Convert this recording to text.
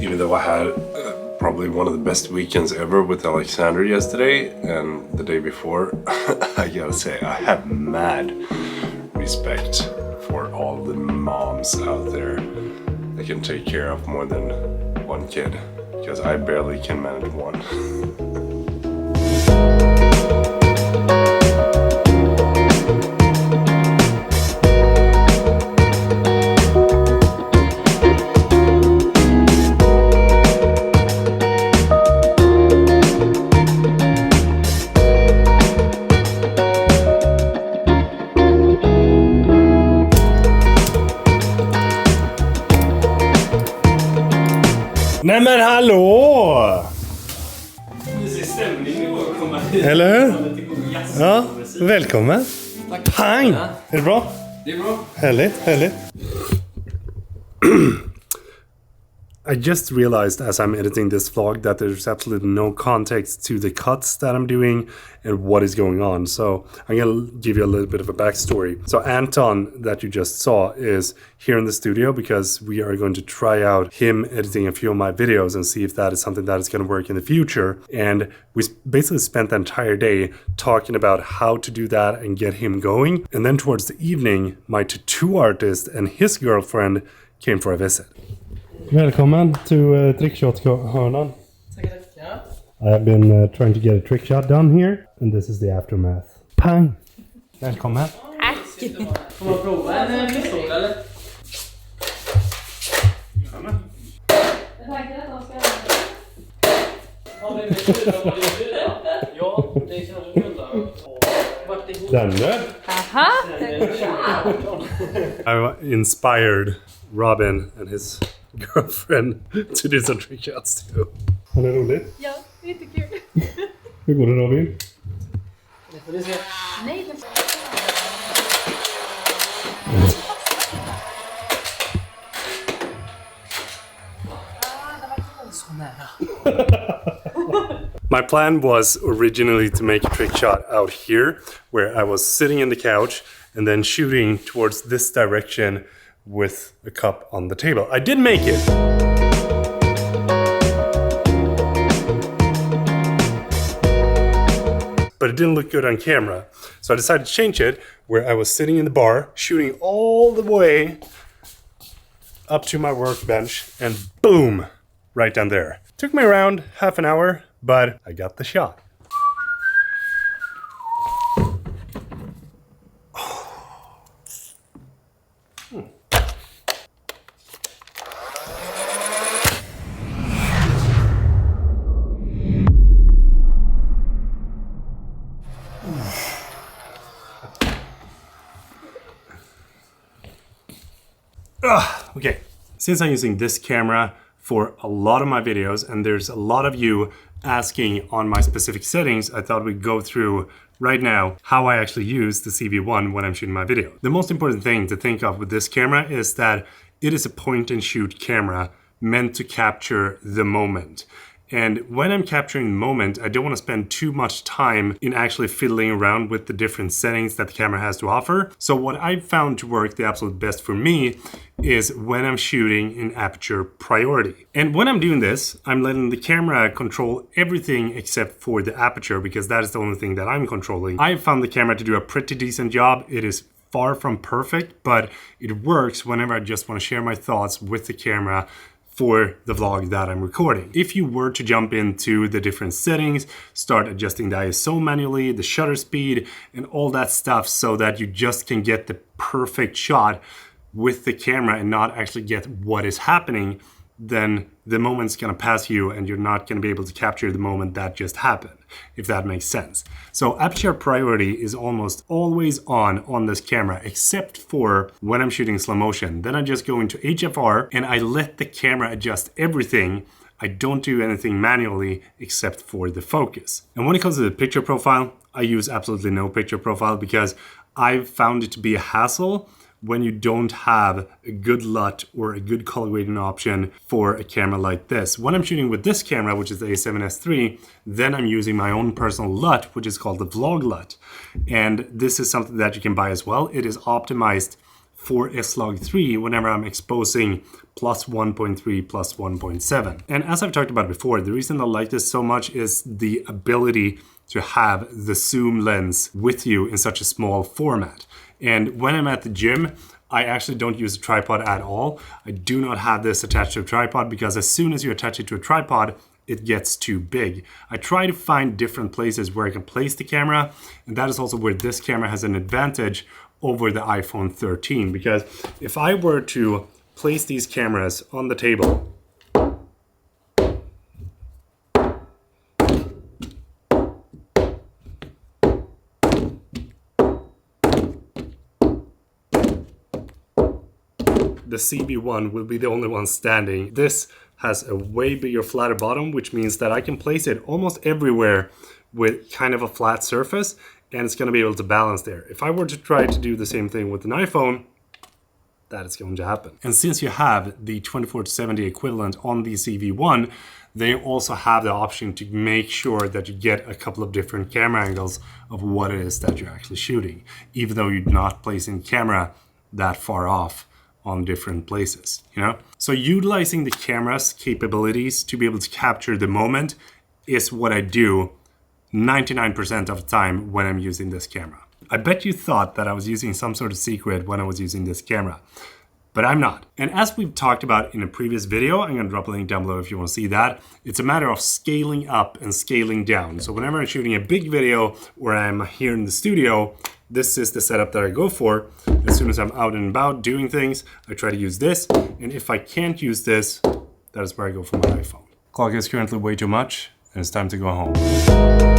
even though I had probably one of the best weekends ever with Alexander yesterday and the day before, I gotta say I have mad respect for all the moms out there that can take care of more than one kid, because I barely can manage one. Nej men hallå! Eller hur? Ja, välkommen. Tack. Pang! Är det bra? Det är bra. Härligt, härligt. I just realized as I'm editing this vlog that there's absolutely no context to the cuts that I'm doing and what is going on. So I'm gonna give you a little bit of a backstory. So Anton, that you just saw, is here in the studio because we are going to try out him editing a few of my videos and see if that is something that is going to work in the future. And we basically spent the entire day talking about how to do that and get him going. And then towards the evening, my tattoo artist and his girlfriend came for a visit. Välkommen to trickshot-hörnan. Tackar. I have been trying to get a trick shot done here, and this is the aftermath. Pang! Välkommen. Tack. Får man prova en pistol eller? Ja, det kanske kunde. Denne. Aha! I inspired Robin and his girlfriend to do some trick shots too. Har det roligt? Ja, det är jättekul. Hur går det, Robin? Det får du se. Nej, det Så nära. My plan was originally to make a trick shot out here, where I was sitting in the couch and then shooting towards this direction with a cup on the table. I did make it. But it didn't look good on camera. So I decided to change it, where I was sitting in the bar, shooting all the way up to my workbench, and boom, right down there. Took me around half an hour, but I got the shot. Okay, since I'm using this camera for a lot of my videos and there's a lot of you asking on my specific settings, I thought we'd go through right now how I actually use the zv1 when I'm shooting my video. The most important thing to think of with this camera is that it is a point and shoot camera meant to capture the moment. And when I'm capturing the moment, I don't want to spend too much time in actually fiddling around with the different settings that the camera has to offer. So what I've found to work the absolute best for me is when I'm shooting in Aperture Priority. And when I'm doing this, I'm letting the camera control everything except for the aperture, because that is the only thing that I'm controlling. I've found the camera to do a pretty decent job. It is far from perfect, but it works whenever I just want to share my thoughts with the camera for the vlog that I'm recording. If you were to jump into the different settings, start adjusting the ISO manually, the shutter speed, and all that stuff so that you just can get the perfect shot with the camera and not actually get what is happening, then the moment's gonna pass you and you're not gonna be able to capture the moment that just happened, if that makes sense. So Aperture Priority is almost always on this camera, except for when I'm shooting slow motion. Then I just go into HFR and I let the camera adjust everything. I don't do anything manually except for the focus. And when it comes to the picture profile, I use absolutely no picture profile because I've found it to be a hassle when you don't have a good LUT or a good color grading option for a camera like this. When I'm shooting with this camera, which is the A7S III, then I'm using my own personal LUT, which is called the Vlog LUT. And this is something that you can buy as well. It is optimized for S-Log3 whenever I'm exposing plus 1.3, plus 1.7. And as I've talked about before, the reason I like this so much is the ability to have the zoom lens with you in such a small format. And when I'm at the gym, I actually don't use a tripod at all. I do not have this attached to a tripod because as soon as you attach it to a tripod, it gets too big. I try to find different places where I can place the camera, and that is also where this camera has an advantage over the iPhone 13, because if I were to place these cameras on the table, the zv1 will be the only one standing. This has a way bigger, flatter bottom, which means that I can place it almost everywhere with kind of a flat surface, and it's going to be able to balance there. If I were to try to do the same thing with an iPhone, that is going to happen. And since you have the 24-70 equivalent on the zv1, they also have the option to make sure that you get a couple of different camera angles of what it is that you're actually shooting, even though you're not placing camera that far off on different places, you know? So utilizing the camera's capabilities to be able to capture the moment is what I do 99% of the time when I'm using this camera. I bet you thought that I was using some sort of secret when I was using this camera, but I'm not. And as we've talked about in a previous video, I'm gonna drop a link down below if you wanna see that, it's a matter of scaling up and scaling down. So whenever I'm shooting a big video or I'm here in the studio, this is the setup that I go for. As soon as I'm out and about doing things, I try to use this. And if I can't use this, that is where I go for my iPhone. Clock is currently way too much, and it's time to go home.